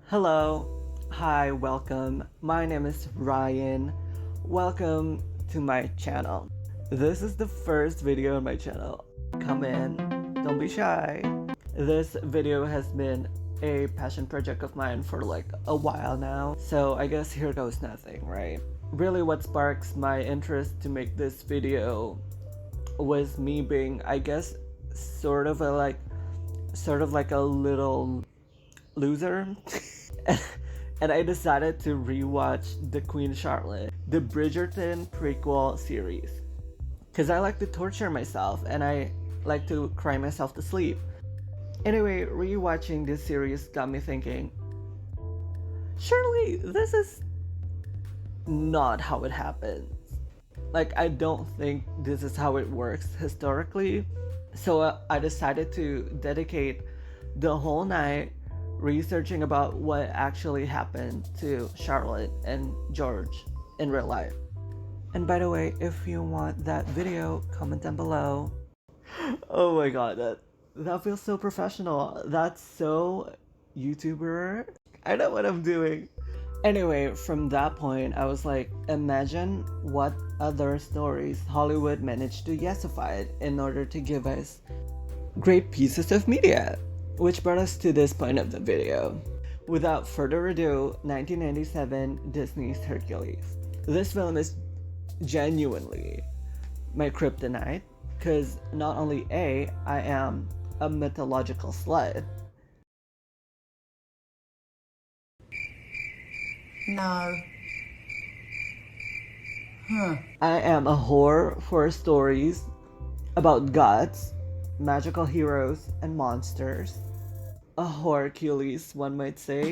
Hello, hi, welcome. My name is Ryan. Welcome to my channel. This is the first video on my channel. Come in, don't be shy. This video has been a passion project of mine for like a while now, so I guess here goes nothing, right? Really, what sparks my interest to make this video was me being, I guess, sort of like a little loser. and I decided to rewatch The Queen Charlotte, the Bridgerton prequel series. Because I like to torture myself and I like to cry myself to sleep. Anyway, rewatching this series got me thinking, surely this is not how it happens. Like, I don't think this is how it works historically. So I decided to dedicate the whole night researching about what actually happened to Charlotte and George in real life. And by the way, if you want that video, comment down below. Oh my god, that feels so professional. That's so YouTuber. I know what I'm doing. Anyway, from that point, I was like, imagine what other stories Hollywood managed to yesify in order to give us great pieces of media. Which brought us to this point of the video. Without further ado, 1997 Disney's Hercules. This film is genuinely my kryptonite, because not only A, I am a mythological slut. No. Huh. I am a whore for stories about gods, magical heroes, and monsters. A Hercules, one might say.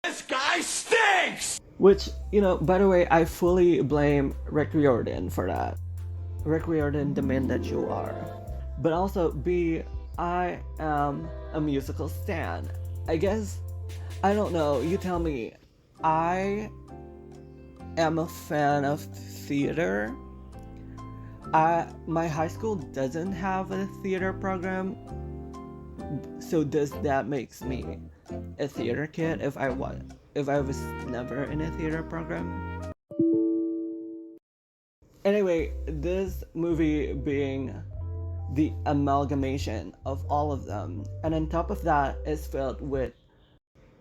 This guy stinks! Which, by the way, I fully blame Rick Riordan for that. Rick Riordan, the man that you are. But also, B, I am a musical stan. I guess, I don't know, you tell me. I am a fan of theater. My high school doesn't have a theater program, so does that makes me a theater kid if I was never in a theater program? Anyway, this movie being the amalgamation of all of them, and on top of that is filled with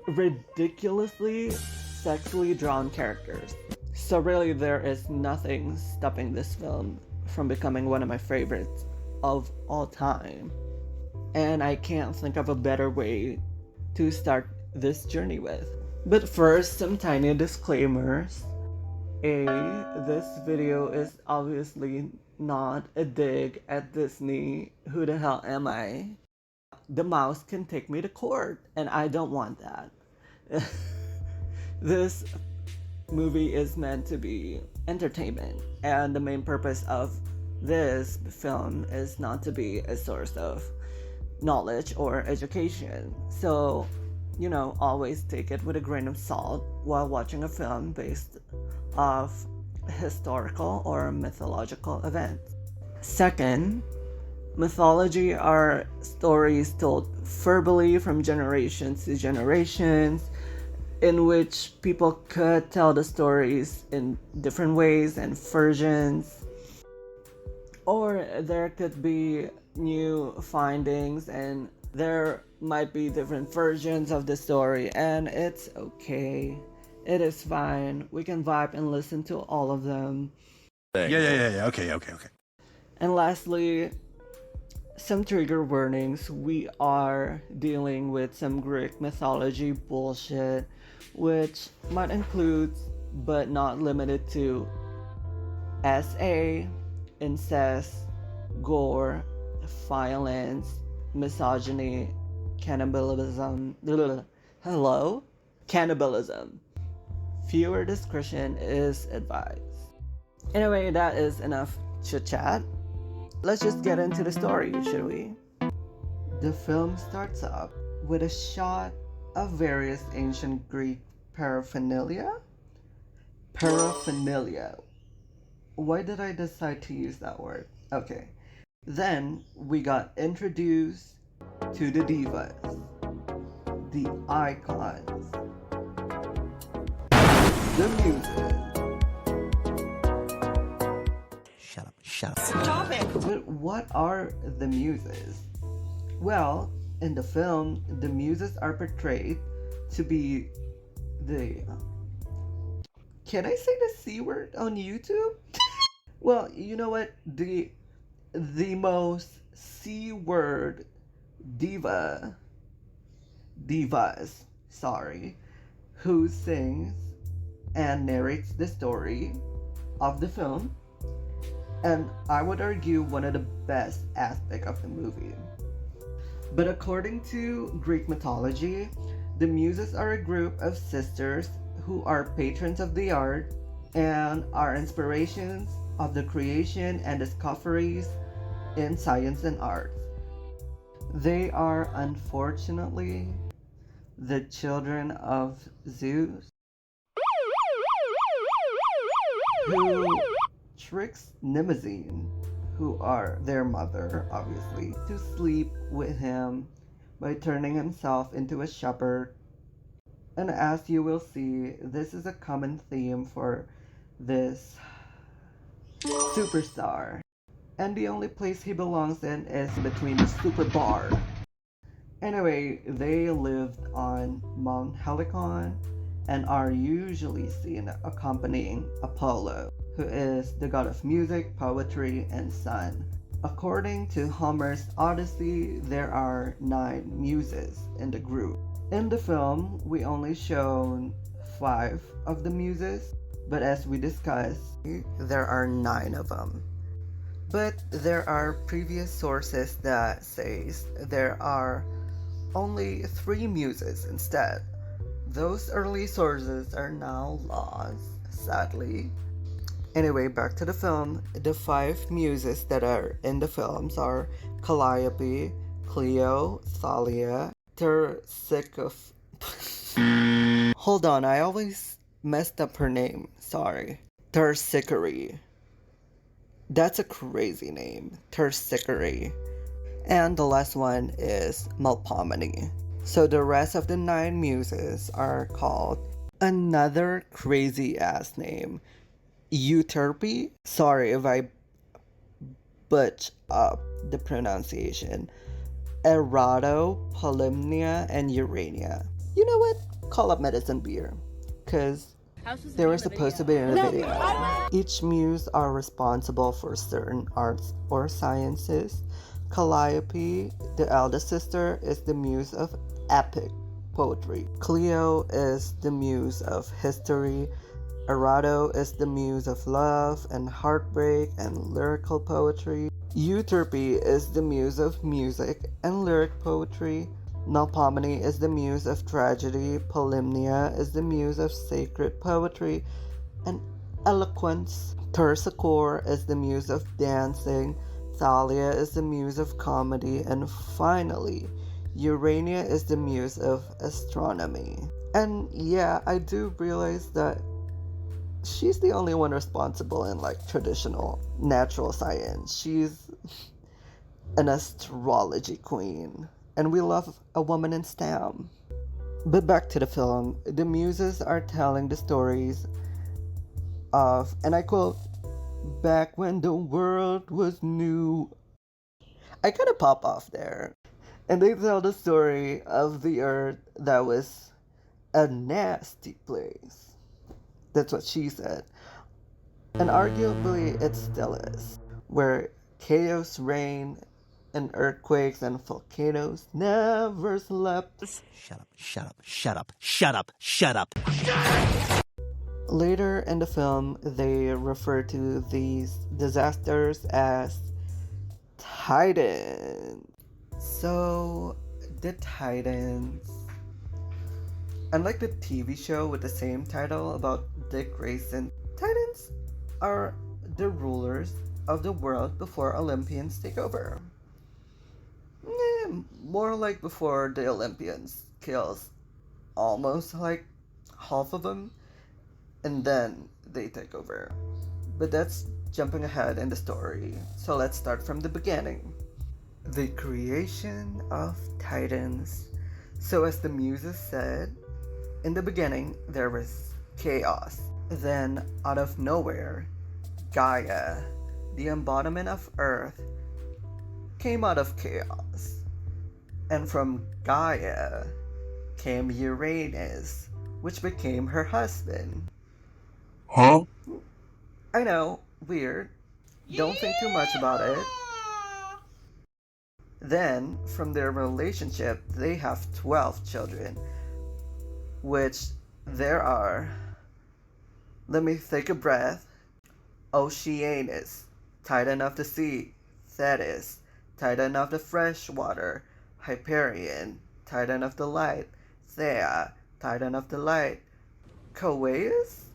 ridiculously sexually drawn characters. So really there is nothing stopping this film from becoming one of my favorites of all time. And I can't think of a better way to start this journey with. But first, some tiny disclaimers. A, this video is obviously not a dig at Disney. Who the hell am I? The mouse can take me to court, and I don't want that. This movie is meant to be entertainment, and the main purpose of this film is not to be a source of knowledge or education. So, always take it with a grain of salt while watching a film based off historical or mythological events. Second, mythology are stories told verbally from generations to generations, in which people could tell the stories in different ways and versions. Or there could be new findings and there might be different versions of the story, and it's okay. It is fine. We can vibe and listen to all of them. Yeah. Okay. And lastly, some trigger warnings. We are dealing with some Greek mythology bullshit, which might include, but not limited to, SA, incest, gore, violence, misogyny, cannibalism. Hello? Cannibalism. Viewer discretion is advised. Anyway, that is enough chit chat. Let's just get into the story, should we? The film starts off with a shot of various ancient Greek paraphernalia. Paraphernalia. Why did I decide to use that word? Okay. Then we got introduced to the divas. the icons, the music. Shut up. Stop it! But what are the muses? Well, in the film, the muses are portrayed to be the. Can I say the C word on YouTube? Well, you know what? The most C word divas, sorry, who sings and narrates the story of the film, and I would argue one of the best aspects of the movie. But according to Greek mythology, the Muses are a group of sisters who are patrons of the art and are inspirations of the creation and discoveries in science and arts. They are unfortunately the children of Zeus, who tricks Mnemosyne, who are their mother, obviously, to sleep with him by turning himself into a shepherd. And as you will see, this is a common theme for this superstar. And the only place he belongs in is between the super bar. Anyway, they lived on Mount Helicon and are usually seen accompanying Apollo, who is the god of music, poetry, and sun. According to Homer's Odyssey, there are 9 muses in the group. In the film, we only shown 5 of the muses, but as we discussed, there are 9 of them. But there are previous sources that says there are only 3 muses instead. Those early sources are now lost, sadly. Anyway, back to the film. The 5 muses that are in the films are Calliope, Clio, Thalia, Tersichoph. Hold on, I always messed up her name. Sorry. Tersichore. That's a crazy name. Tersichore. And the last one is Melpomene. So the rest of the 9 muses are called another crazy ass name. Euterpe. Sorry if I butch up the pronunciation. Erato, Polymnia, and Urania. You know what? Call up Medicine Beer. Because they were supposed to be in a video. Each muse are responsible for certain arts or sciences. Calliope, the eldest sister, is the muse of epic poetry. Clio is the muse of history. Erato is the muse of love and heartbreak and lyrical poetry. Euterpe is the muse of music and lyric poetry. Melpomene is the muse of tragedy. Polymnia is the muse of sacred poetry and eloquence. Terpsichore is the muse of dancing. Thalia is the muse of comedy. And finally, Urania is the muse of astronomy. And yeah, I do realize that she's the only one responsible in like traditional natural science. She's an astrology queen. And we love a woman in STEM. But back to the film, the muses are telling the stories of, and I quote, back when the world was new. I kind of pop off there. And they tell the story of the earth that was a nasty place. That's what she said. And arguably it still is. Where chaos reigned and earthquakes and volcanoes never slept. Shut up. Later in the film, they refer to these disasters as Titans. So, the Titans, unlike the TV show with the same title about Dick Grayson, Titans are the rulers of the world before Olympians take over. More like before the Olympians kills almost like half of them, and then they take over. But that's jumping ahead in the story, so let's start from the beginning. The creation of Titans So, as the muses said, in the beginning there was chaos. Then, out of nowhere, Gaia, the embodiment of Earth, came out of chaos. And from Gaia came Uranus, which became her husband. Huh? I know, weird. Don't think too much about it. Then, from their relationship, they have 12 children, which there are, let me take a breath, Oceanus, Titan of the sea, Thetis, Titan of the fresh water, Hyperion, Titan of the light, Thea, Titan of the light, Coacious,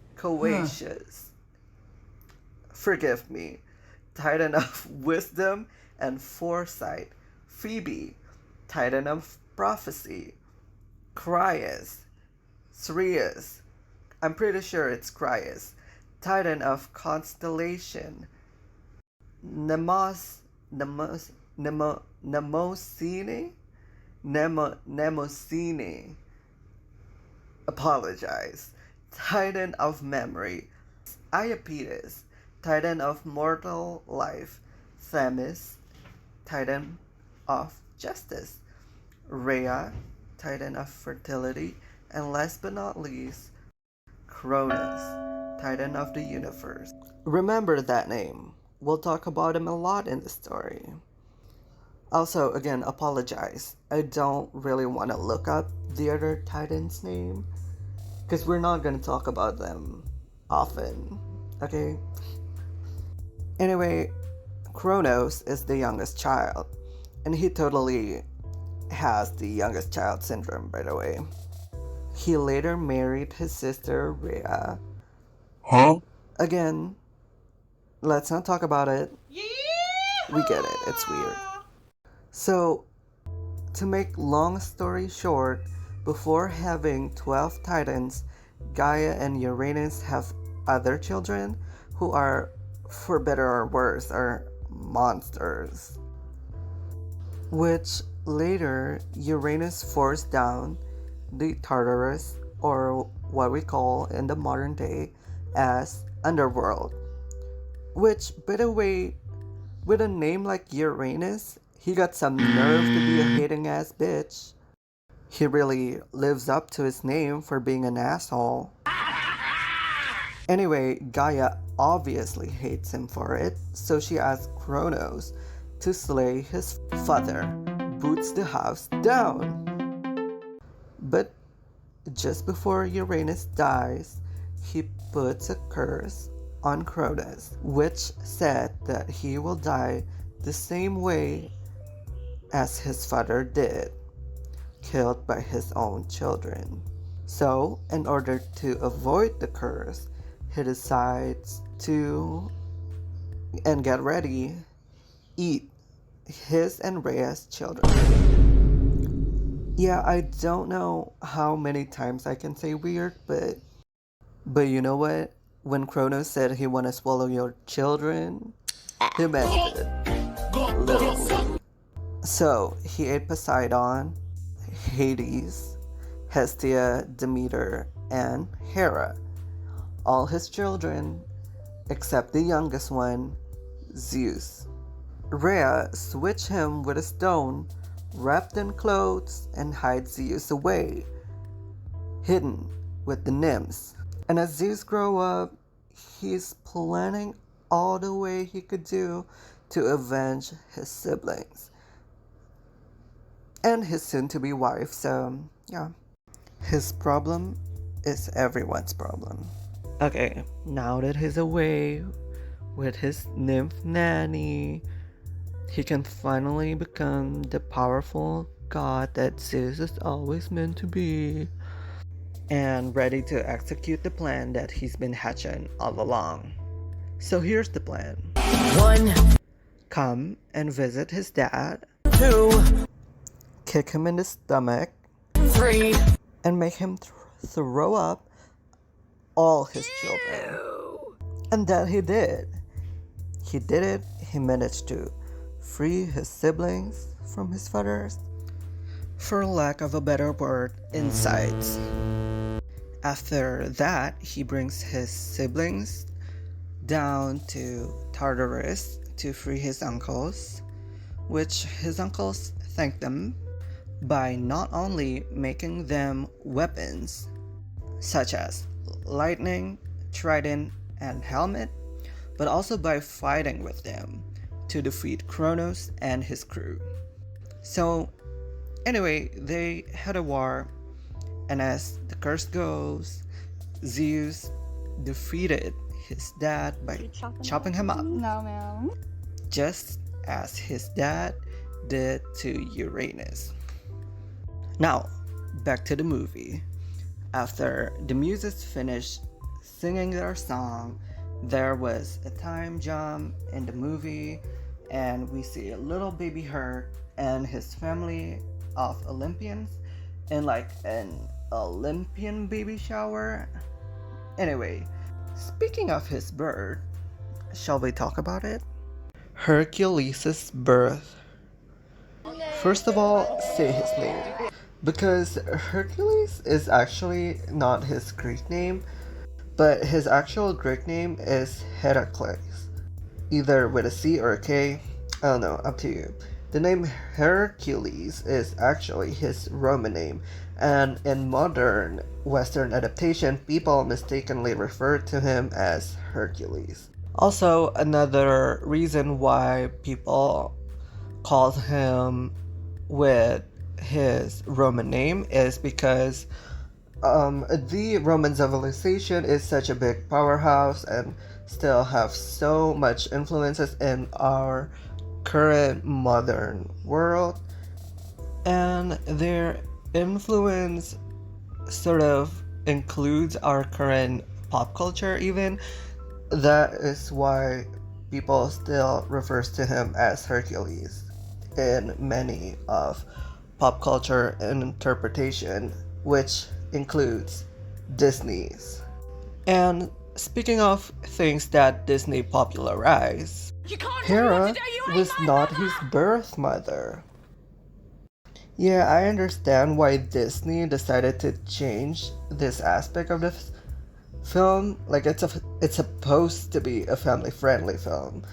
forgive me, Titan of wisdom and foresight, Phoebe, Titan of prophecy, Crius, Sirius, I'm pretty sure it's Crius, Titan of constellation, Nemosine, apologize, Titan of memory, Iapetus, Titan of mortal life, Themis, Titan of justice, Rhea, Titan of fertility, and last but not least, Cronus, Titan of the universe. Remember that name. We'll talk about him a lot in the story. Also, again, apologize. I don't really want to look up the other Titan's name because we're not going to talk about them often, okay? Anyway, Kronos is the youngest child, and he totally has the youngest child syndrome, by the way. He later married his sister Rhea. Huh? Again, let's not talk about it. We get it, it's weird. So, to make long story short, before having 12 titans, Gaia and Uranus have other children who are, for better or worse, are monsters. Which later Uranus forced down the Tartarus, or what we call in the modern day as Underworld. Which, by the way, with a name like Uranus, he got some nerve to be a hating ass bitch. He really lives up to his name for being an asshole. Anyway, Gaia obviously hates him for it, so she asks Kronos to slay his father, boots the house down. But just before Uranus dies, he puts a curse on Kronos, which said that he will die the same way as his father did, killed by his own children. So, in order to avoid the curse, he decides to, and get ready, eat his and Rhea's children. Yeah, I don't know how many times I can say weird, but you know what? When Kronos said he wanna swallow your children, he meant it. Literally. So, he ate Poseidon, Hades, Hestia, Demeter, and Hera. All his children, except the youngest one, Zeus. Rhea switched him with a stone, wrapped in clothes, and hides Zeus away, hidden with the nymphs. And as Zeus grows up, he's planning all the way he could do to avenge his siblings and his soon-to-be wife. So, yeah. His problem is everyone's problem. Okay, now that he's away with his nymph nanny, he can finally become the powerful god that Zeus is always meant to be, and ready to execute the plan that he's been hatching all along. So here's the plan. 1. Come and visit his dad. 2. Kick him in the stomach. 3. And make him throw up all his children. And that he did. He did it. He managed to free his siblings from his fathers. for lack of a better word, insights. After that, he brings his siblings down to Tartarus to free his uncles, which his uncles thank them by not only making them weapons such as lightning, trident, and helmet, but also by fighting with them to defeat Kronos and his crew. So, anyway, they had a war, and as the curse goes, Zeus defeated his dad by chopping him up. No, ma'am. Just as his dad did to Uranus. Now, back to the movie. After the Muses finished singing their song, there was a time jump in the movie, and we see a little baby Herc and his family of Olympians in like an Olympian baby shower. Anyway, speaking of his birth, shall we talk about it? Hercules' birth. First of all, say his name. Because Hercules is actually not his Greek name, but his actual Greek name is Heracles. Either with a C or a K, I don't know, up to you. The name Hercules is actually his Roman name, and in modern Western adaptation, people mistakenly refer to him as Hercules. Also, another reason why people call him with his Roman name is because the Roman civilization is such a big powerhouse and still have so much influences in our current modern world, and their influence sort of includes our current pop culture even. That is why people still refers to him as Hercules in many of pop culture and interpretation, which includes Disney's. And speaking of things that Disney popularized, Hera was not his birth mother. Yeah, I understand why Disney decided to change this aspect of the film. Like it's supposed to be a family-friendly film.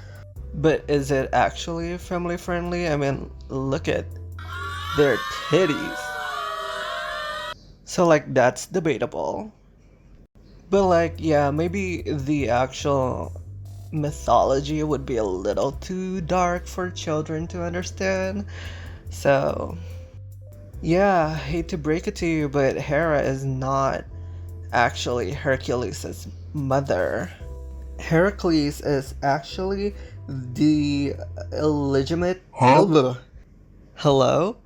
But is it actually family friendly? I mean, look at their titties. So like that's debatable. But like yeah, maybe the actual mythology would be a little too dark for children to understand. So yeah, I hate to break it to you, but Hera is not actually Hercules' mother. Heracles is actually the illegitimate. Huh? Hello?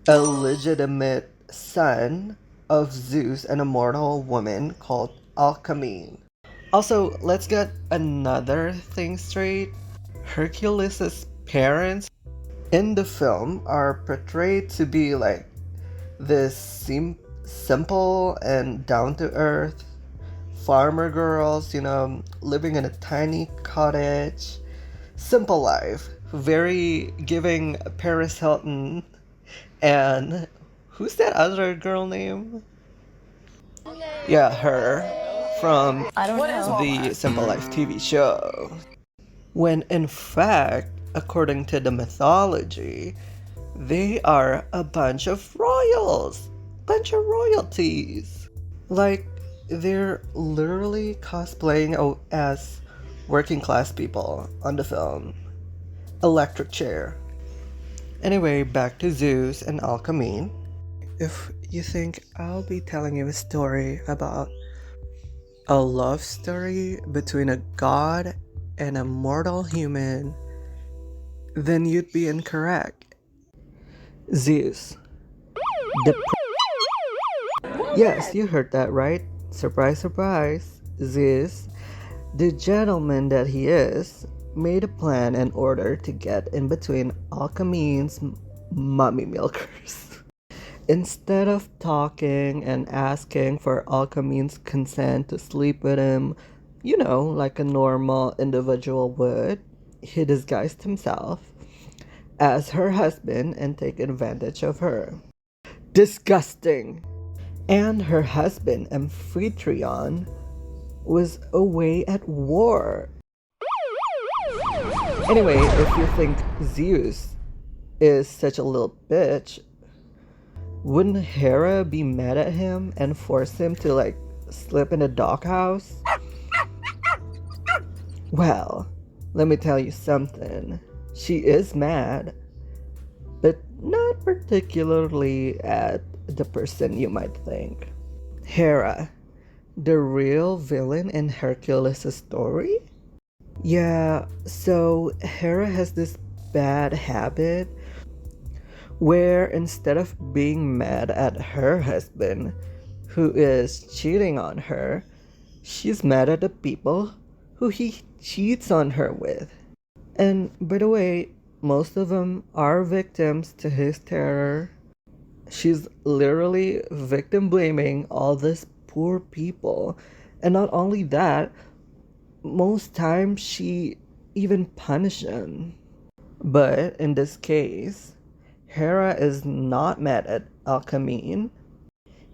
A legitimate son of Zeus and a mortal woman called Alcmene. Also, let's get another thing straight. Hercules' parents in the film are portrayed to be like this simple and down to earth farmer girls, living in a tiny cottage. Simple life. Very giving Paris Hilton. And who's that other girl name? Yeah, her. From the Simple Life TV show. When in fact, according to the mythology, they are a bunch of royals. Bunch of royalties. Like, they're literally cosplaying as working class people on the film. Electric chair. Anyway, back to Zeus and Alcmene. If you think I'll be telling you a story about a love story between a god and a mortal human, then you'd be incorrect. Zeus. Yes, you heard that right. Surprise, surprise. Zeus, the gentleman that he is, made a plan in order to get in between Alcmene's mummy milkers. Instead of talking and asking for Alcmene's consent to sleep with him, like a normal individual would, he disguised himself as her husband and take advantage of her. Disgusting! And her husband, Amphitryon, was away at war. Anyway, if you think Zeus is such a little bitch, wouldn't Hera be mad at him and force him to like sleep in a doghouse? Well, let me tell you something. She is mad, but not particularly at the person you might think. Hera, the real villain in Hercules' story? Yeah, so Hera has this bad habit where instead of being mad at her husband, who is cheating on her, she's mad at the people who he cheats on her with. And by the way, most of them are victims to his terror. She's literally victim blaming all these poor people. And not only that, most times she even punishes them. But in this case, Hera is not mad at Alcmene.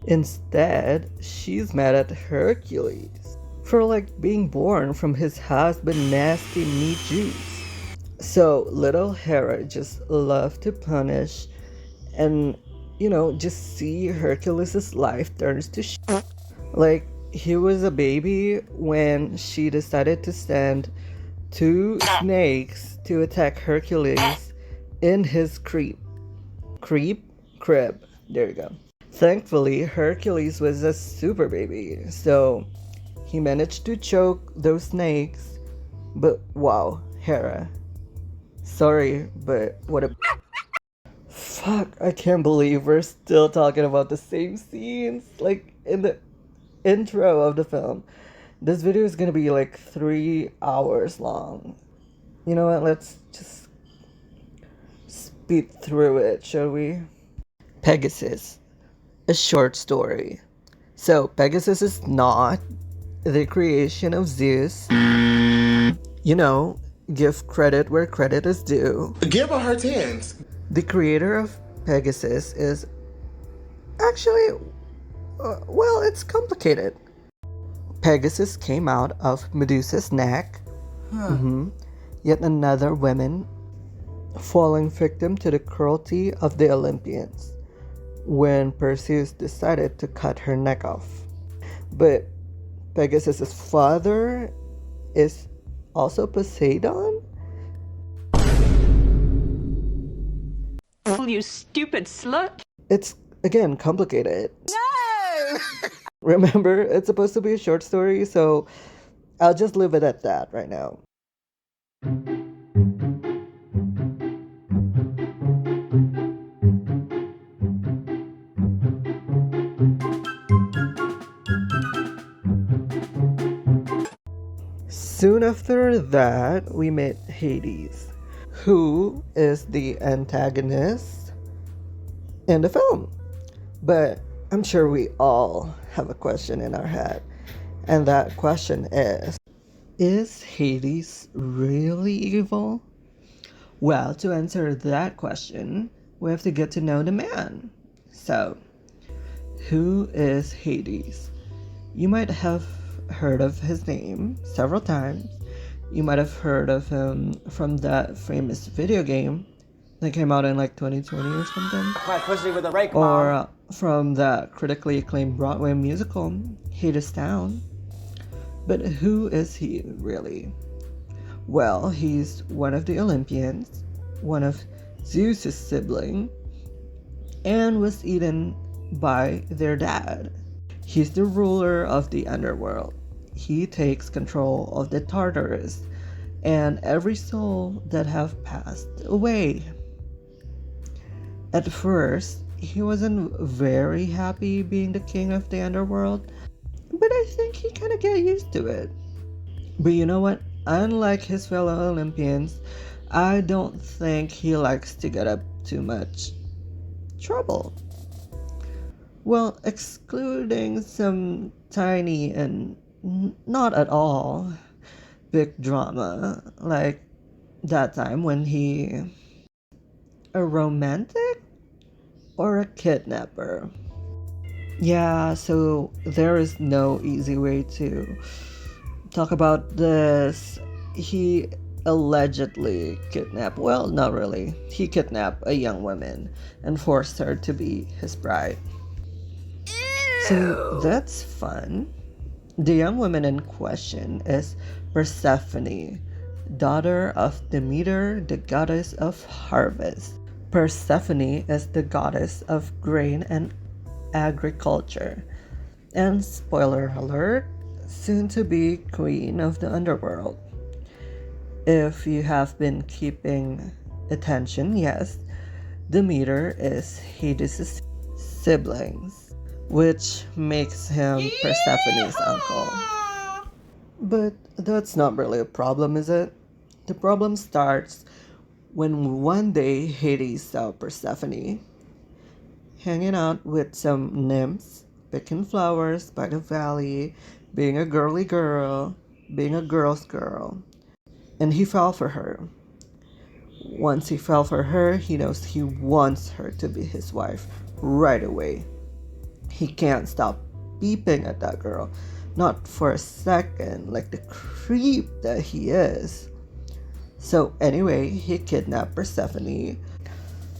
Instead, she's mad at Hercules for like being born from his husband nasty meat juice. So little Hera just loved to punish and just see Hercules' life turns to shit. Like he was a baby when she decided to send two snakes to attack Hercules in his crib. There you go. Thankfully, Hercules was a super baby, so he managed to choke those snakes. But wow, Hera. Sorry, but what a fuck, I can't believe we're still talking about the same scenes like in the intro of the film. This video is gonna be like 3 hours long. You know what? Let's just speed through it, shall we? Pegasus, a short story. So, Pegasus is not the creation of Zeus. Give credit where credit is due. Give her her tens. The creator of Pegasus is actually, well, it's complicated. Pegasus came out of Medusa's neck. Yet another woman falling victim to the cruelty of the Olympians when Perseus decided to cut her neck off. But Pegasus' father is also Poseidon? You stupid slut. It's, again, complicated. No! Remember, it's supposed to be a short story, so I'll just leave it at that right now. Soon after that, we met Hades, who is the antagonist in the film. But I'm sure we all have a question in our head, and that question is Hades really evil? Well, to answer that question, we have to get to know the man. So, who is Hades? You might have heard of his name several times. You might have heard of him from that famous video game that came out in like 2020 or something. My pussy with a rake, Or from that critically acclaimed Broadway musical, Hadestown. But who is he really? Well, he's one of the Olympians, one of Zeus's sibling, and was eaten by their dad. He's the ruler of the underworld. He takes control of the Tartarus and every soul that have passed away. At first, he wasn't very happy being the king of the underworld, but I think he kind of got used to it. But you know what? Unlike his fellow Olympians, I don't think he likes to get up too much trouble. Well, excluding some tiny and not at all big drama, like that time when he a romantic or a kidnapper? Yeah, so there is no easy way to talk about this. He allegedly kidnapped, well, not really. He kidnapped a young woman and forced her to be his bride. So that's fun. The young woman in question is Persephone, daughter of Demeter, the goddess of harvest. Persephone is the goddess of grain and agriculture. And spoiler alert, soon to be queen of the underworld. If you have been keeping attention, yes, Demeter is Hades' siblings, which makes him Persephone's uncle. But that's not really a problem, is it? The problem starts when one day Hades saw Persephone hanging out with some nymphs, picking flowers by the valley, being a girly girl, being a girl's girl. And he fell for her. Once he fell for her, he knows he wants her to be his wife right away. He can't stop peeping at that girl, not for a second, like the creep that he is. So anyway, he kidnapped Persephone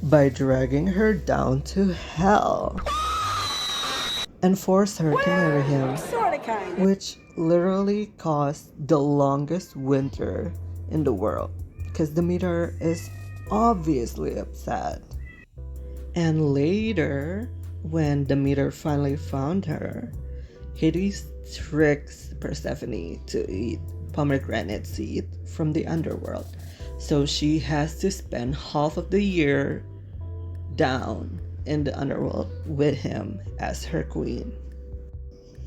by dragging her down to hell and forced her to marry him, which literally caused the longest winter in the world because Demeter is obviously upset. And later, when Demeter finally found her, Hades tricks Persephone to eat pomegranate seed from the underworld. So she has to spend half of the year down in the underworld with him as her queen.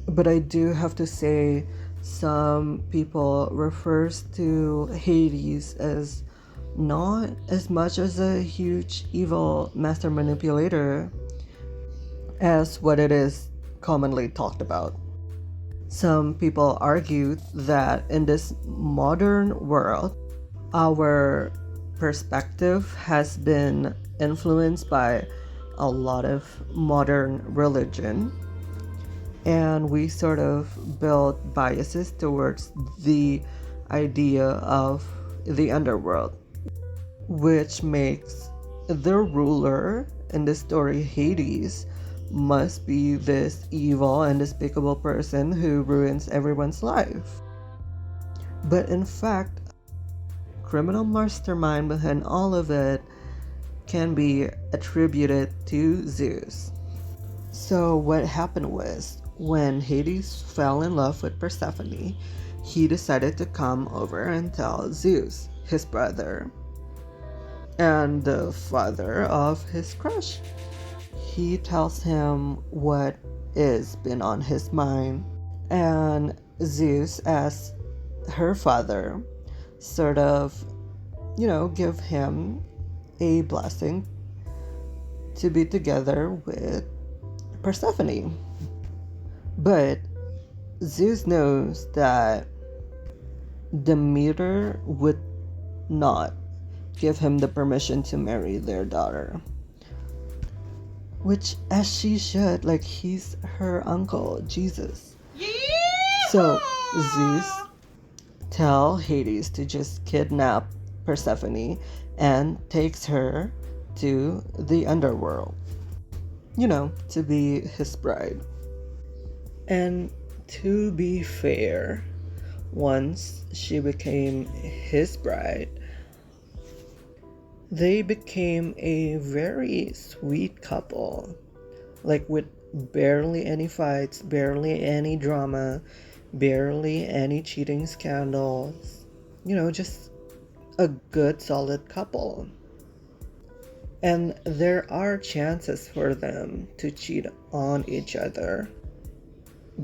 But I do have to say, some people refers to Hades as not as much as a huge evil master manipulator as what it is commonly talked about. Some people argue that in this modern world, our perspective has been influenced by a lot of modern religion, and we sort of build biases towards the idea of the underworld, which makes the ruler in the story Hades must be this evil and despicable person who ruins everyone's life. But in fact, criminal mastermind behind all of it can be attributed to Zeus. So what happened was, when Hades fell in love with Persephone, he decided to come over and tell Zeus, his brother, and the father of his crush. He tells him what is been on his mind, and Zeus, as her father, sort of, give him a blessing to be together with Persephone. But Zeus knows that Demeter would not give him the permission to marry their daughter. Which, as she should, like, he's her uncle, Jesus. So Zeus tell Hades to just kidnap Persephone and takes her to the underworld, to be his bride. And to be fair, once she became his bride, they became a very sweet couple, like with barely any fights, barely any drama, barely any cheating scandals, just a good solid couple. And there are chances for them to cheat on each other,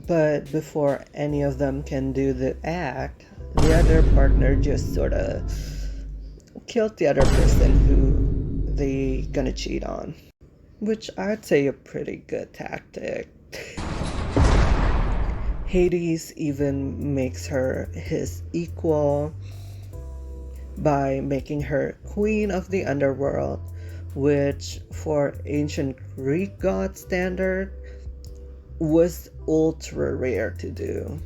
but before any of them can do the act, the other partner just sort of killed the other person who they gonna cheat on, which I'd say a pretty good tactic. Hades even makes her his equal by making her queen of the underworld, which for ancient Greek god standard was ultra rare to do.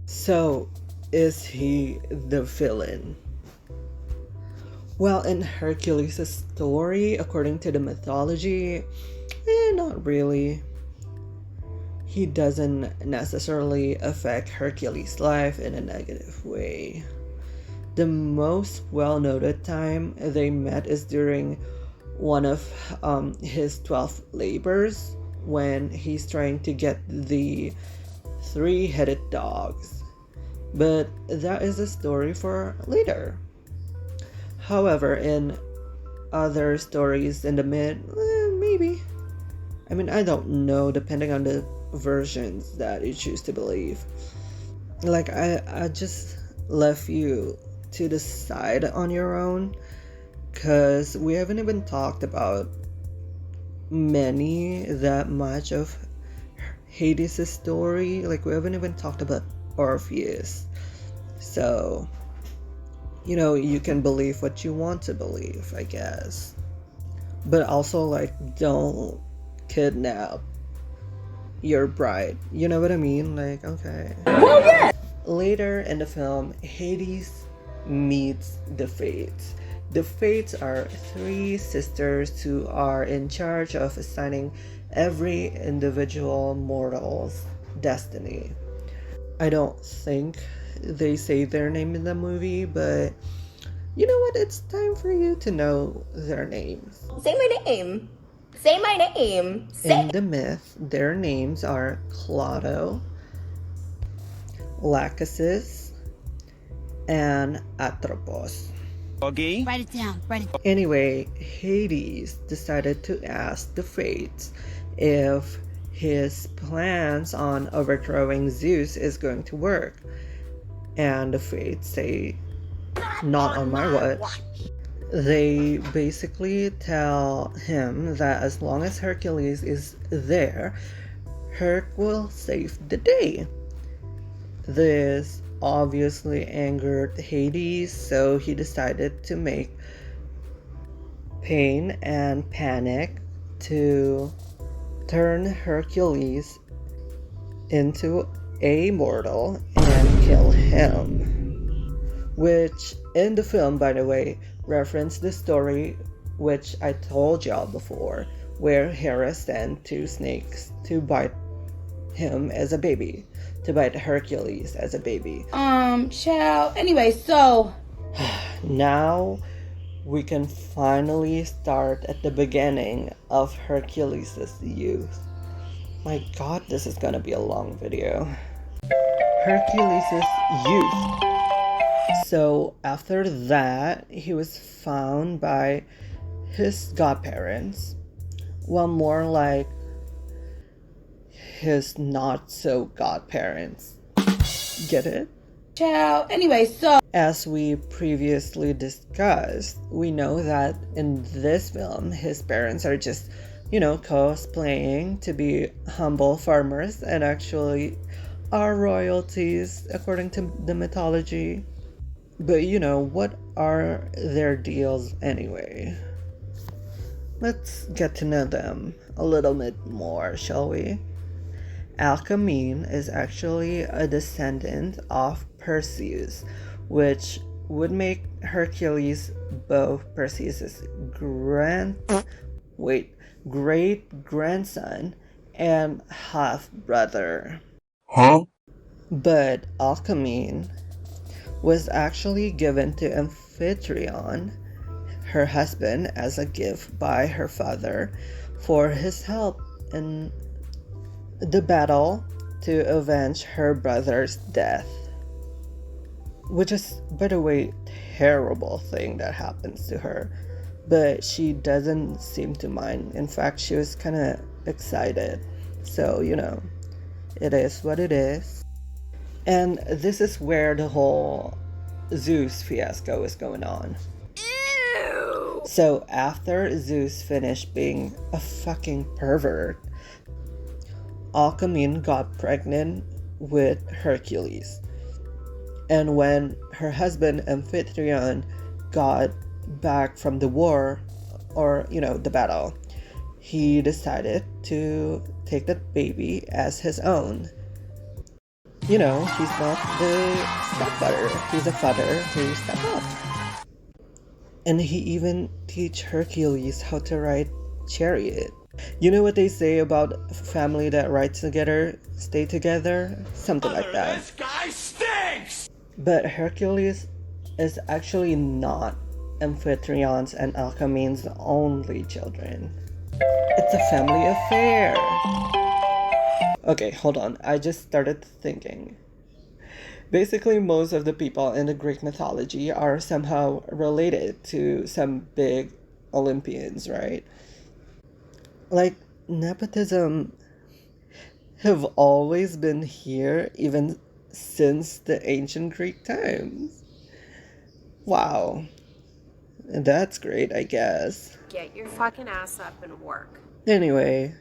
So, is he the villain? Well, in Hercules' story, according to the mythology, not really. He doesn't necessarily affect Hercules' life in a negative way. The most well-noted time they met is during one of his 12 labors when he's trying to get the three-headed dogs. But that is a story for later. However, in other stories in the myth, maybe. I mean, I don't know, depending on the versions that you choose to believe. Like, I just left you to decide on your own, because we haven't even talked about that much of Hades' story. Like, we haven't even talked about Orpheus. So, you can believe what you want to believe, I guess. But also, like, don't kidnap your bride. You know what I mean? Like, okay. Well, yeah. Later in the film, Hades meets the Fates. The Fates are three sisters who are in charge of assigning every individual mortal's destiny. I don't think they say their name in the movie, but you know what? It's time for you to know their names. Say my name. Say my name. In the myth, their names are Clotho, Lachesis, and Atropos. Okay. Write it down. Anyway, Hades decided to ask the Fates if his plans on overthrowing Zeus is going to work. And the Fates say, not on my watch. They basically tell him that as long as Hercules is there, Herc will save the day. This obviously angered Hades, so he decided to make Pain and Panic to turn Hercules into a mortal and kill him. Which, in the film, by the way, referenced the story which I told y'all before, where Hera sent two snakes to bite him as a baby, to bite Hercules as a baby. Child. Anyway, so Now we can finally start at the beginning of Hercules' youth. My god, this is gonna be a long video. Hercules' youth. So after that, he was found by his godparents. Well, more like his not so godparents. Get it? child. Anyway, so As we previously discussed, we know that in this film, his parents are just, cosplaying to be humble farmers and actually are royalties according to the mythology. But what are their deals anyway? Let's get to know them a little bit more, shall we? Alcmene is actually a descendant of Perseus, which would make Hercules both Perseus' great grandson and half brother. Huh? But Alcmene was actually given to Amphitryon, her husband, as a gift by her father for his help in the battle to avenge her brother's death. Which is, by the way, terrible thing that happens to her. But she doesn't seem to mind. In fact, she was kind of excited. So, it is what it is. And this is where the whole Zeus fiasco is going on. Ew. So after Zeus finished being a fucking pervert, Alcmene got pregnant with Hercules. And when her husband Amphitryon got back from the war, or, the battle, he decided to take that baby as his own. He's not the stepfather, he's a father who stepped up. And he even teach Hercules how to ride chariot. You know what they say about family that rides together, stay together? Something like that. This guy stinks! But Hercules is actually not Amphitryon's and Alcmene's only children. It's a family affair. Okay, hold on. I just started thinking. Basically, most of the people in the Greek mythology are somehow related to some big Olympians, right? Like, nepotism have always been here even since the ancient Greek times. Wow. That's great, I guess. Get your fucking ass up and work. Anyway,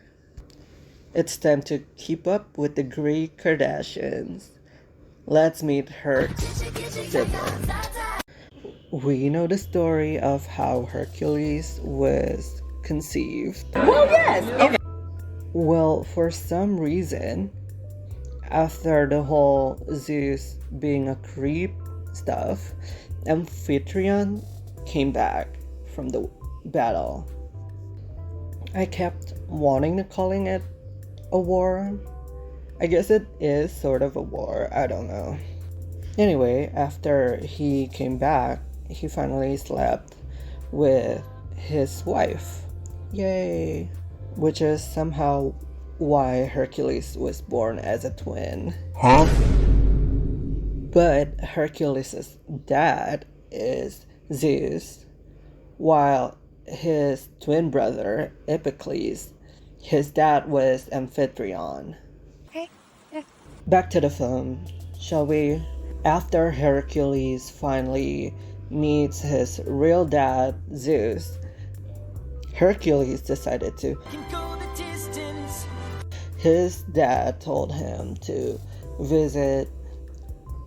it's time to keep up with the Greek Kardashians. Let's meet Herc's sibling. We know the story of how Hercules was conceived. Well, yes. Okay. Well, for some reason, after the whole Zeus being a creep stuff, Amphitryon came back from the battle. I kept wanting to calling it a war. I guess it is sort of a war, I don't know. Anyway, after he came back, he finally slept with his wife. Yay! Which is somehow why Hercules was born as a twin. Huh? But Hercules' dad is Zeus, while his twin brother, Epicles, his dad was Amphitryon. Okay. Yeah. Back to the film, shall we? After Hercules finally meets his real dad, Zeus, Hercules decided to. His dad told him to visit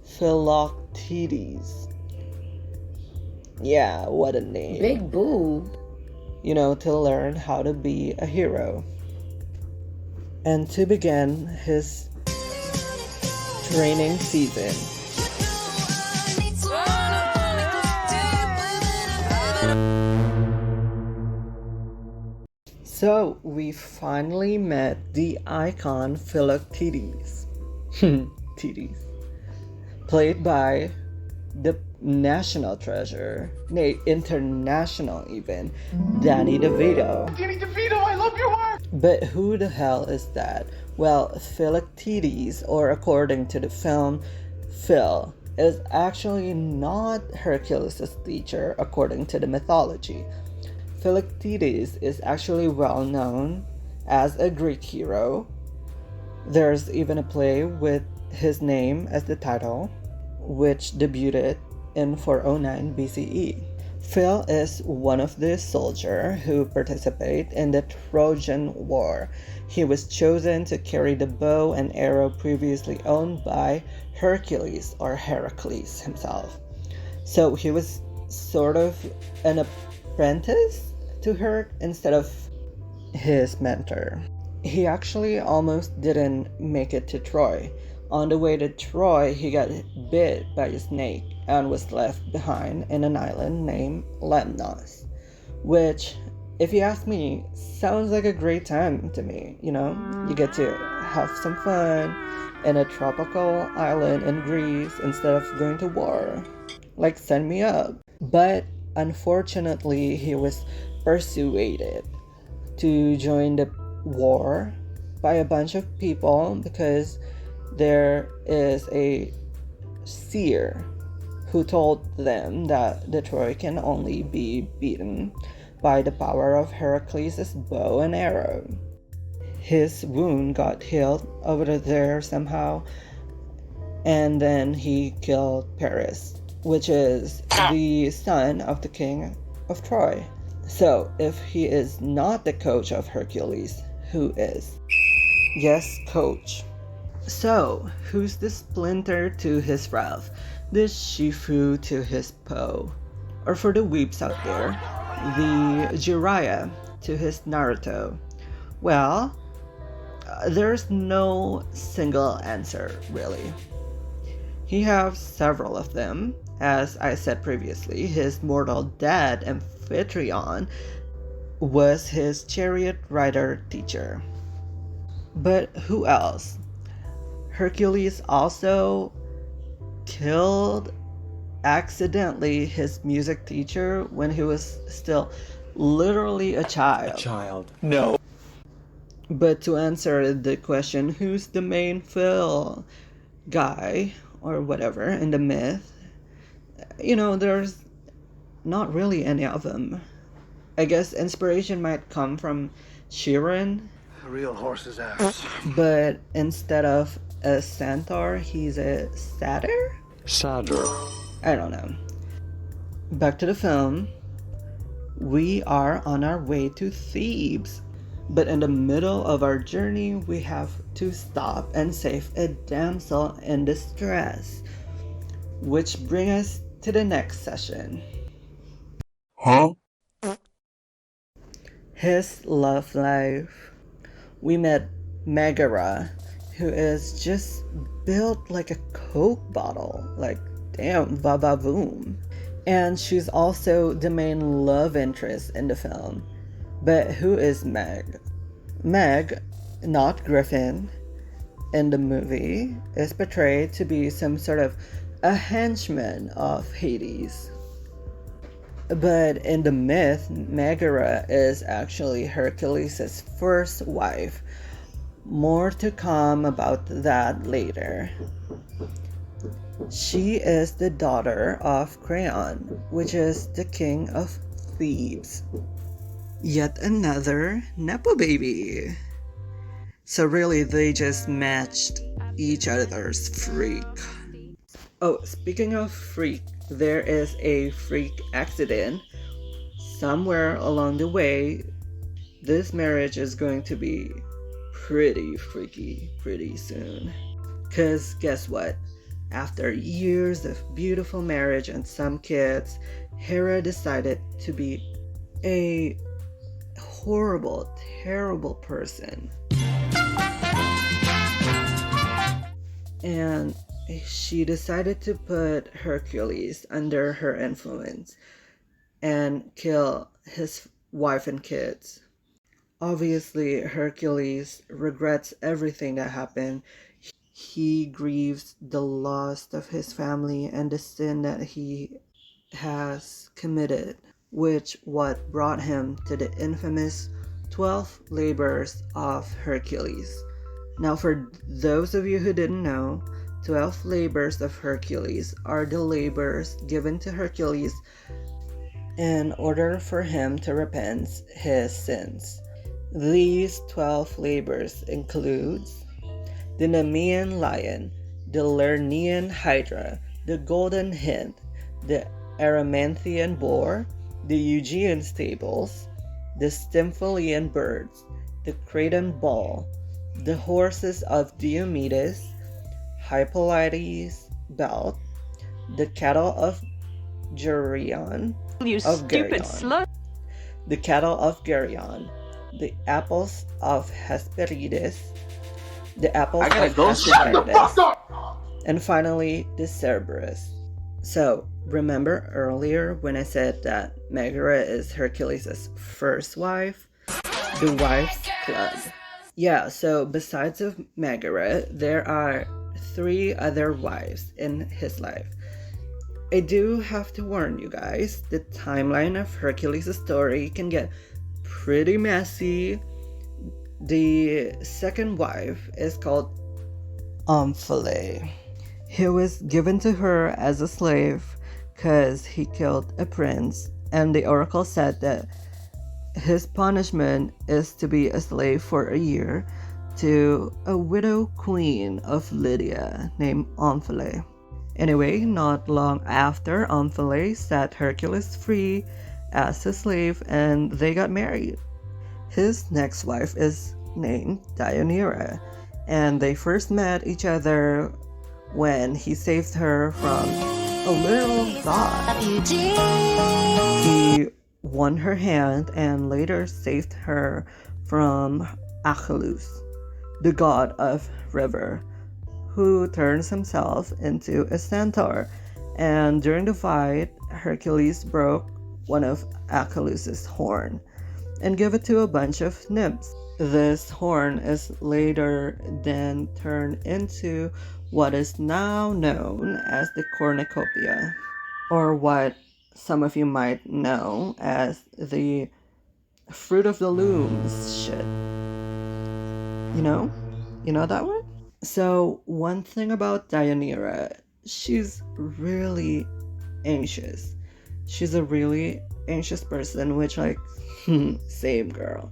Philoctetes. Yeah, what a name. Big boo. To learn how to be a hero. And to begin his training season. So, we finally met the icon Philoctetes. Tetes. Played by the national treasure, nay, international even, Danny DeVito. Danny DeVito, I love your work! But who the hell is that? Well, Philoctetes, or according to the film, Phil, is actually not Hercules' teacher according to the mythology. Philoctetes is actually well known as a Greek hero. There's even a play with his name as the title, which debuted in 409 BCE. Phil is one of the soldiers who participate in the Trojan War. He was chosen to carry the bow and arrow previously owned by Hercules or Heracles himself. So he was sort of an apprentice to Herc instead of his mentor. He actually almost didn't make it to Troy. On the way to Troy, he got bit by a snake and was left behind in an island named Lemnos, which, if you ask me, sounds like a great time to me. You get to have some fun in a tropical island in Greece instead of going to war. Like, sign me up. But unfortunately, he was persuaded to join the war by a bunch of people because there is a seer who told them that the Troy can only be beaten by the power of Heracles' bow and arrow. His wound got healed over there somehow, and then he killed Paris, which is the son of the king of Troy. So, if he is not the coach of Hercules, who is? Yes, coach. So, who's the Splinter to his Ralph? The Shifu to his Poe? Or for the weeps out there, the Jiraiya to his Naruto? Well, there's no single answer, really. He has several of them. As I said previously, his mortal dad, Amphitryon, was his chariot rider teacher. But who else? Hercules also killed accidentally his music teacher when he was still literally a child. No. But to answer the question, who's the main Phil guy or whatever in the myth, there's not really any of them. I guess inspiration might come from Sheeran, A real horse's ass. but instead of a centaur, he's a satyr? Sadder. I don't know. Back to the film. We are on our way to Thebes. But in the middle of our journey, we have to stop and save a damsel in distress. Which brings us to the next session. Huh? His love life. We met Megara, who is just built like a Coke bottle. Like, damn, va-va-voom. And she's also the main love interest in the film. But who is Meg? Meg, not Griffin, in the movie, is portrayed to be some sort of a henchman of Hades. But in the myth, Megara is actually Hercules' first wife. More to come about that later. She is the daughter of Creon, which is the king of Thebes. Yet another Nepo baby. So really, they just matched each other's freak. Oh, speaking of freak, there is a freak accident. Somewhere along the way, this marriage is going to be pretty freaky pretty soon. Cause guess what? After years of beautiful marriage and some kids, Hera decided to be a horrible, terrible person. And she decided to put Hercules under her influence and kill his wife and kids. Obviously, Hercules regrets everything that happened. He grieves the loss of his family and the sin that he has committed, which what brought him to the infamous 12 labors of Hercules. Now, for those of you who didn't know, 12 labors of Hercules are the labors given to Hercules in order for him to repent his sins. These 12 labors includes the Nemean lion, the Lernaean hydra, the golden hind, the Erymanthian boar, the Eugaean stables, the Stymphalian birds, the Cretan bull, the horses of Diomedes, Hippolytes' belt, the cattle of Geryon, You stupid slut. the cattle of Geryon, the apples of Hesperides, the apples of Hesperides, and finally the Cerberus. So, remember earlier when I said that Megara is Hercules' first wife? The Wives Club. Yeah, so besides of Megara, there are 3 other wives in his life. I do have to warn you guys, the timeline of Hercules' story can get pretty messy. The second wife is called Omphale. He was given to her as a slave because he killed a prince, and the oracle said that his punishment is to be a slave for a year to a widow queen of Lydia named Omphale. Anyway, not long after, Omphale set Hercules free as a slave and they got married. His next wife is named Deianira, and they first met each other when he saved her from a literal god. He won her hand and later saved her from Hercules, the god of river, who turns himself into a centaur. And during the fight, Hercules broke one of Hercules' horn and gave it to a bunch of nymphs. This horn is later then turned into what is now known as the cornucopia, or what some of you might know as the fruit of the looms shit. You know? You know that one? So, one thing about Deianira, she's really anxious. She's a really anxious person, which, like, same girl.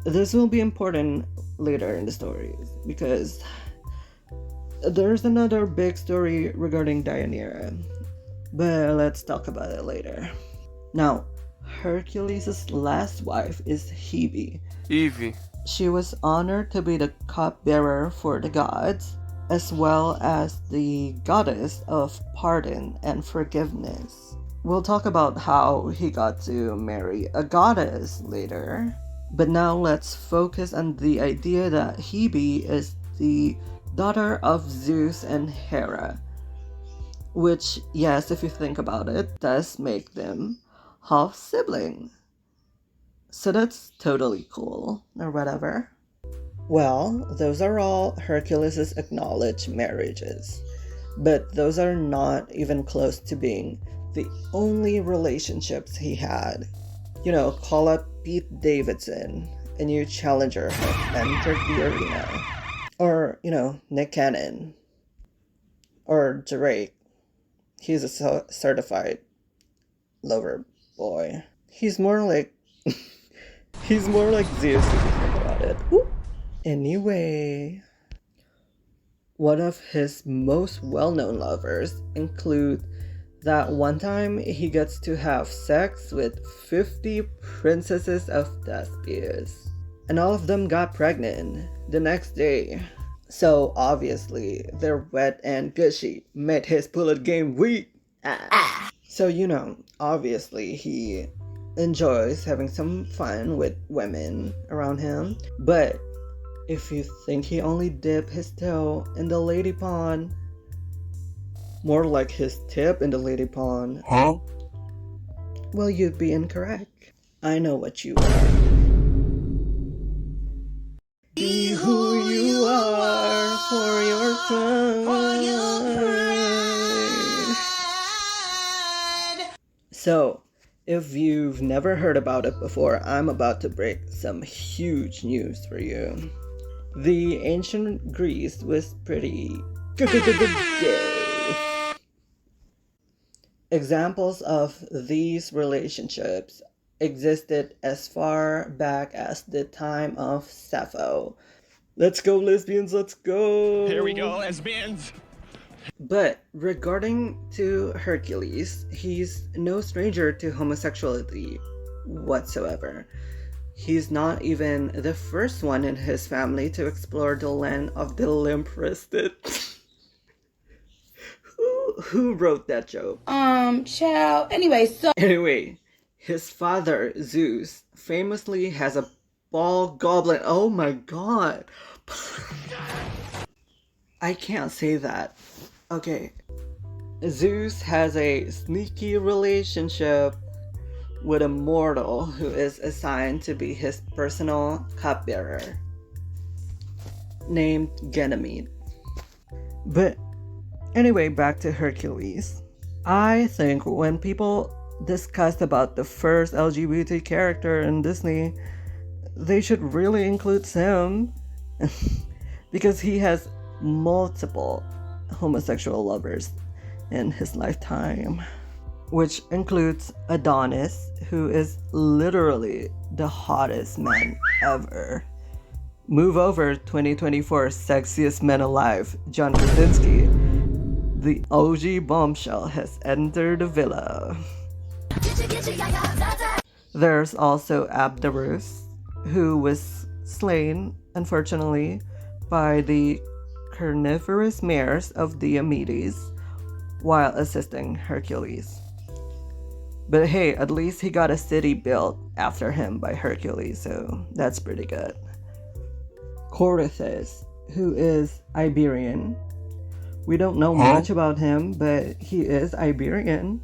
This will be important later in the stories because there's another big story regarding Deianira, but let's talk about it later. Now, Hercules' last wife is Hebe. Evie. She was honored to be the cupbearer for the gods, as well as the goddess of pardon and forgiveness. We'll talk about how he got to marry a goddess later, but now let's focus on the idea that Hebe is the daughter of Zeus and Hera, which, yes, if you think about it, does make them half sibling. So that's totally cool, or whatever. Well, those are all Hercules' acknowledged marriages, but those are not even close to being the only relationships he had. You know, call up Pete Davidson, a new challenger has entered the arena. Or, you know, Nick Cannon. Or Drake. He's a certified lover boy. He's more like Zeus if you think about it. Ooh. Anyway, one of his most well-known lovers include that one time he gets to have sex with 50 princesses of Thespius. And all of them got pregnant the next day. So obviously, their wet and gushy made his bullet game weak. So, you know, obviously he enjoys having some fun with women around him. But if you think he only dipped his toe in the lady pond, more like his tip in the lady pond, well, you'd be incorrect. I know what you are. Be who you are for your pride. So, if you've never heard about it before, I'm about to break some huge news for you. The ancient Greece was pretty gay. Examples of these relationships existed as far back as the time of Sappho. Let's go, lesbians, let's go! Here we go, lesbians! But regarding to Hercules, he's no stranger to homosexuality whatsoever. He's not even the first one in his family to explore the land of the limp-wristed. Who wrote that joke? Child. Anyway, his father, Zeus, famously has a ball goblin. Oh my god. I can't say that. Okay. Zeus has a sneaky relationship with a mortal who is assigned to be his personal cupbearer, named Ganymede. But anyway, back to Hercules. I think when people discuss about the first LGBT character in Disney, they should really include Sam because he has multiple homosexual lovers in his lifetime, which includes Adonis, who is literally the hottest man ever. Move over, 2024 sexiest man alive, John Krasinski. The OG bombshell has entered the villa. There's also Abderus, who was slain, unfortunately, by the carnivorous mares of Diomedes while assisting Hercules. But hey, at least he got a city built after him by Hercules, so that's pretty good. Chorithus, who is Iberian. We don't know much about him, but he is Iberian.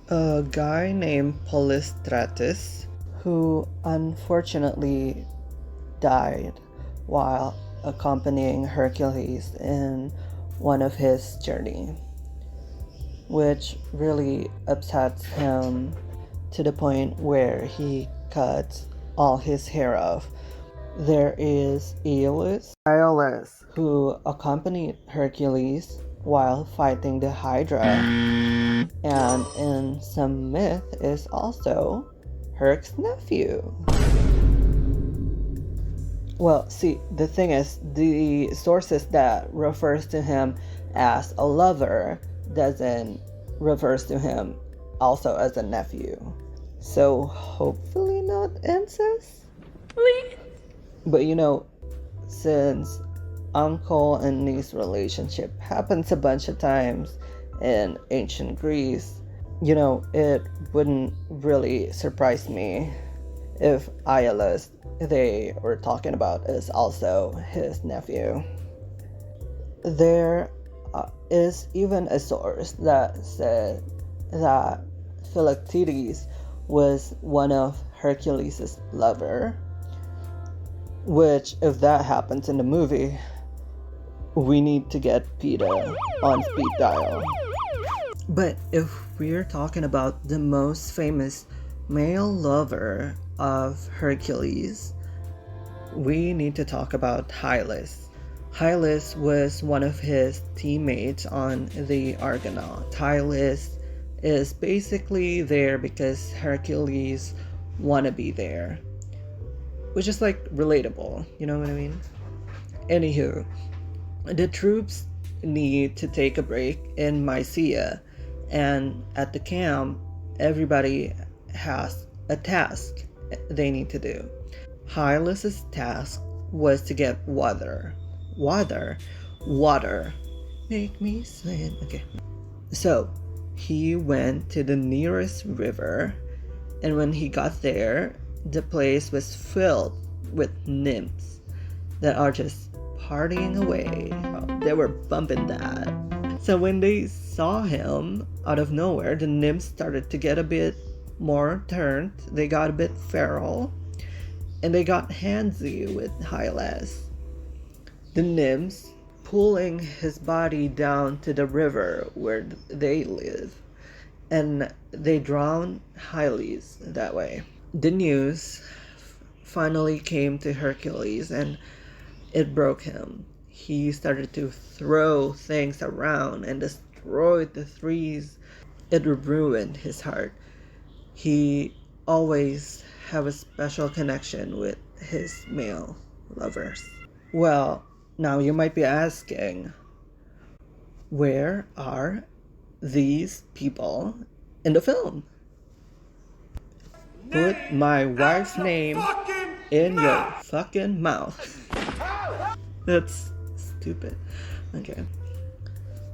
A guy named Polystratus, who unfortunately died while accompanying Hercules in one of his journey, which really upsets him to the point where he cuts all his hair off. There is Aeolus, who accompanied Hercules while fighting the Hydra, and in some myth is also Herc's nephew. Well, see, the thing is, the sources that refers to him as a lover doesn't refers to him also as a nephew. So hopefully not incest? But you know, since uncle and niece relationship happens a bunch of times in ancient Greece, you know, it wouldn't really surprise me if Aeolus they were talking about is also his nephew. There is even a source that said that Philoctetes was one of Hercules' lover, which if that happens in the movie, we need to get PETA on speed dial. But if we're talking about the most famous male lover of Hercules, we need to talk about Hylas. Hylas was one of his teammates on the Argonaut. Hylas is basically there because Hercules wanna be there, which is like relatable, you know what I mean? Anywho, the troops need to take a break in Mysia, and at the camp, everybody has a task they need to do. Hylas' task was to get water. Make me swim. Okay. So, he went to the nearest river, and when he got there, the place was filled with nymphs that are just partying away. They were bumping that. So when they saw him out of nowhere, the nymphs started to get a bit more turned. They got a bit feral, and they got handsy with Hylas. The nymphs pulling his body down to the river where they live, and they drowned Hylas that way. The news finally came to Hercules, and it broke him. He started to throw things around and destroyed the trees. It ruined his heart. He always have a special connection with his male lovers. Well, now you might be asking, where are these people in the film? Put my wife's name in your fucking mouth. That's stupid. Okay.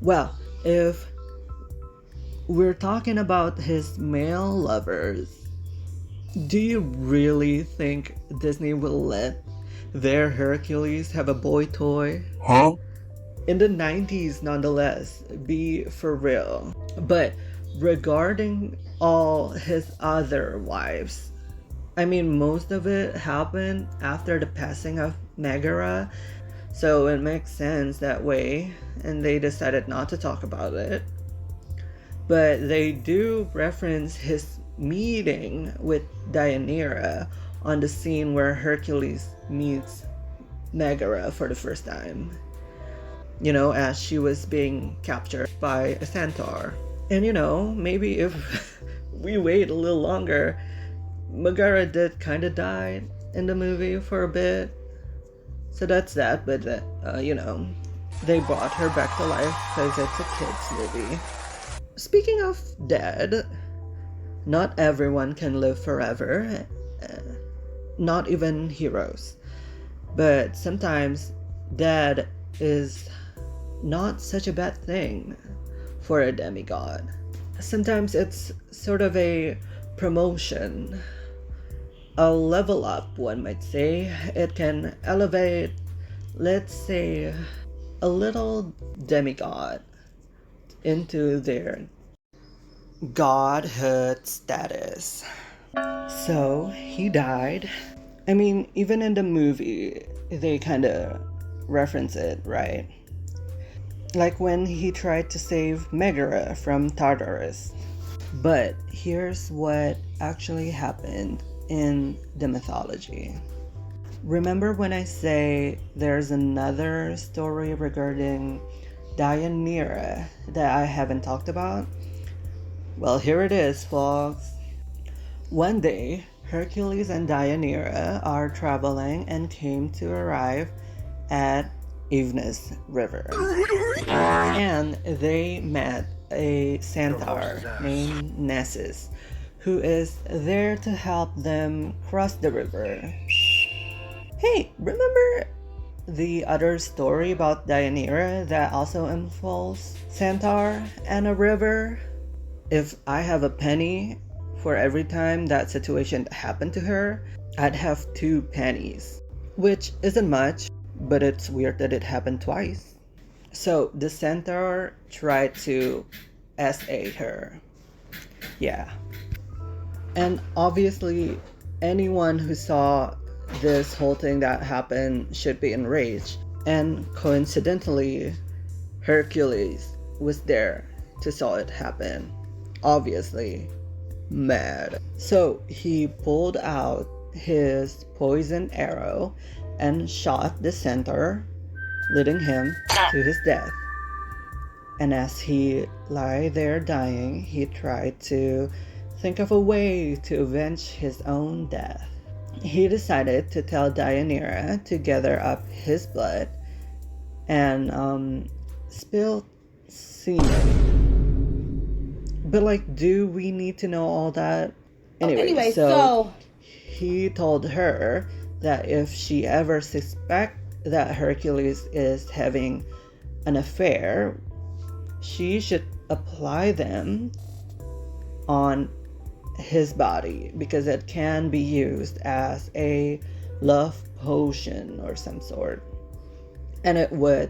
Well, if we're talking about his male lovers, do you really think Disney will let their Hercules have a boy toy? In the 90s, nonetheless, be for real. But regarding all his other wives, I mean, most of it happened after the passing of Megara, so it makes sense that way, and they decided not to talk about it. But they do reference his meeting with Deianira on the scene where Hercules meets Megara for the first time. You know, as she was being captured by a centaur. And you know, maybe if we wait a little longer, Megara did kind of die in the movie for a bit. So that's that, but you know, they brought her back to life because it's a kid's movie. Speaking of dead, not everyone can live forever, not even heroes. But sometimes dead is not such a bad thing for a demigod. sometimes it's sort of a promotion, a level up, one might say. It can elevate, let's say, a little demigod into their godhood status. So he died. I mean, even in the movie, they kind of reference it, right? Like when he tried to save Megara from Tartarus. But here's what actually happened in the mythology. Remember when I say there's another story regarding Deianira that I haven't talked about? Well, here it is, folks. One day, Hercules and Deianira are traveling and came to arrive at Evenus River. And they met a centaur named Nessus, who is there to help them cross the river. Hey, remember the other story about Deianira that also involves centaur and a river? If I have a penny for every time that situation happened to her, I'd have 2 pennies, which isn't much, but it's weird that it happened twice. So the centaur tried to SA her. Yeah. And obviously, anyone who saw this whole thing that happened should be enraged. And coincidentally, Hercules was there to saw it happen. Obviously, mad. So he pulled out his poison arrow and shot the centaur, leading him to his death. And as he lay there dying, he tried to think of a way to avenge his own death. He decided to tell Deianira to gather up his blood and spill semen. But like, do we need to know all that? Anyway, so he told her that if she ever suspects that Hercules is having an affair, she should apply them on his body because it can be used as a love potion or some sort. And it would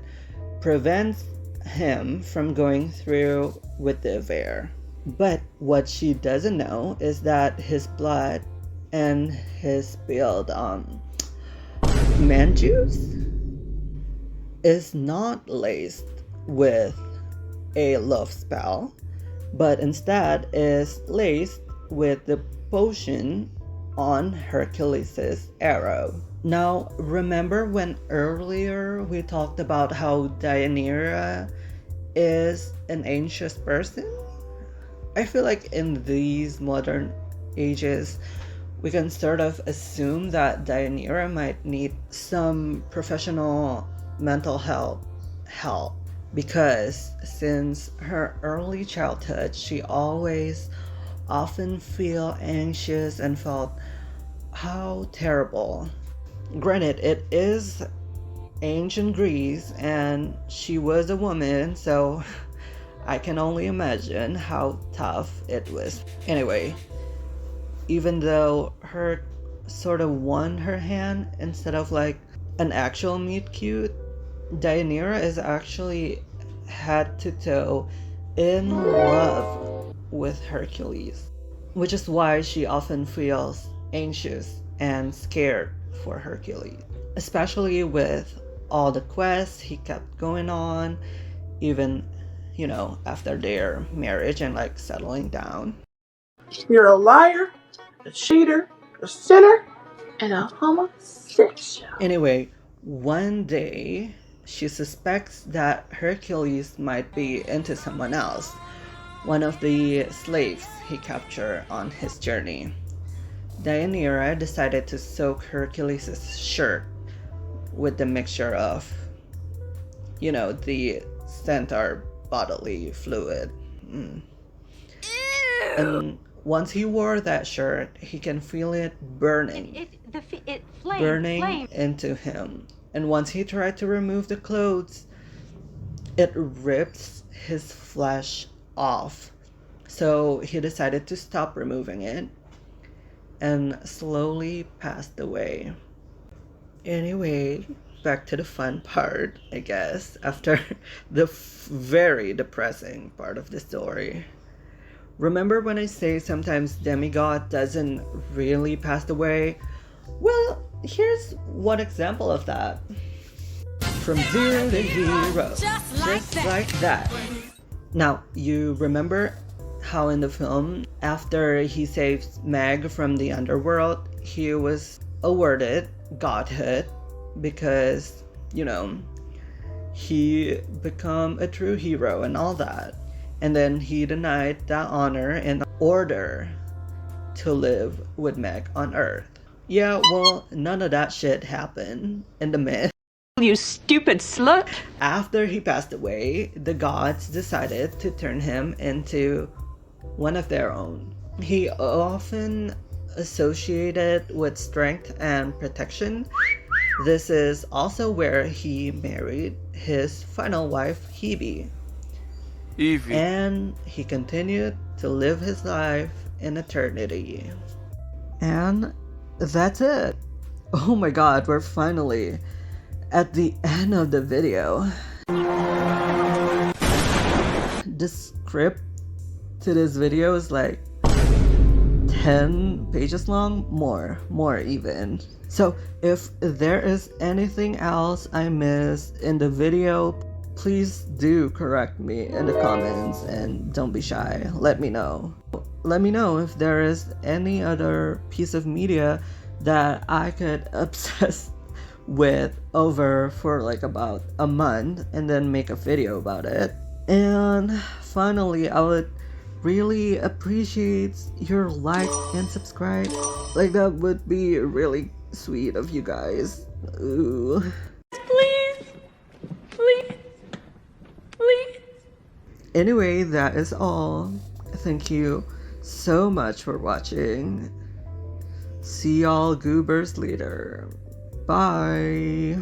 prevent him from going through with the affair. But what she doesn't know is that his blood and his spilled man juice is not laced with a love spell, but instead is laced with the potion on Hercules' arrow. Now, remember when earlier we talked about how Deianira is an anxious person? I feel like in these modern ages, we can sort of assume that Deianira might need some professional mental health help, because since her early childhood, she always often feel anxious and felt how terrible. Granted, it is ancient Greece and she was a woman, so I can only imagine how tough it was. Anyway, even though her sort of won her hand instead of like an actual meet cute, Deianira is actually head to toe in love with Hercules, which is why she often feels anxious and scared for Hercules, especially with all the quests he kept going on, even, after their marriage and like settling down. You're a liar, a cheater, a sinner, and a homosexual. Anyway, one day she suspects that Hercules might be into someone else, one of the slaves he captured on his journey. Deianira decided to soak Hercules' shirt with the mixture of, the centaur bodily fluid. And once he wore that shirt, he can feel it burning. Burning into him. And once he tried to remove the clothes, it rips his flesh off So he decided to stop removing it and slowly passed away. Anyway, back to the fun part, I guess, after the very depressing part of the story. Remember when I say sometimes demigod doesn't really pass away? Well, here's one example of that. From zero to hero, just like that. Now, you remember how in the film, after he saves Meg from the underworld, he was awarded godhood because, he become a true hero and all that. And then he denied that honor in order to live with Meg on Earth. Yeah, well, none of that shit happened in the myth. You stupid slut. After he passed away, the gods decided to turn him into one of their own. He often associated with strength and protection. This is also where he married his final wife, Hebe. Evie. And he continued to live his life in eternity. And that's it. Oh my god, we're finally at the end of the video. The script to this video is like 10 pages long, more even. So if there is anything else I missed in the video, please do correct me in the comments and don't be shy. Let me know. Let me know if there is any other piece of media that I could obsess with over for like about a month and then make a video about it. And finally, I would really appreciate your like and subscribe. Like, that would be really sweet of you guys. Ooh. Please. Anyway, that is all. Thank you so much for watching. See y'all goobers later. Bye.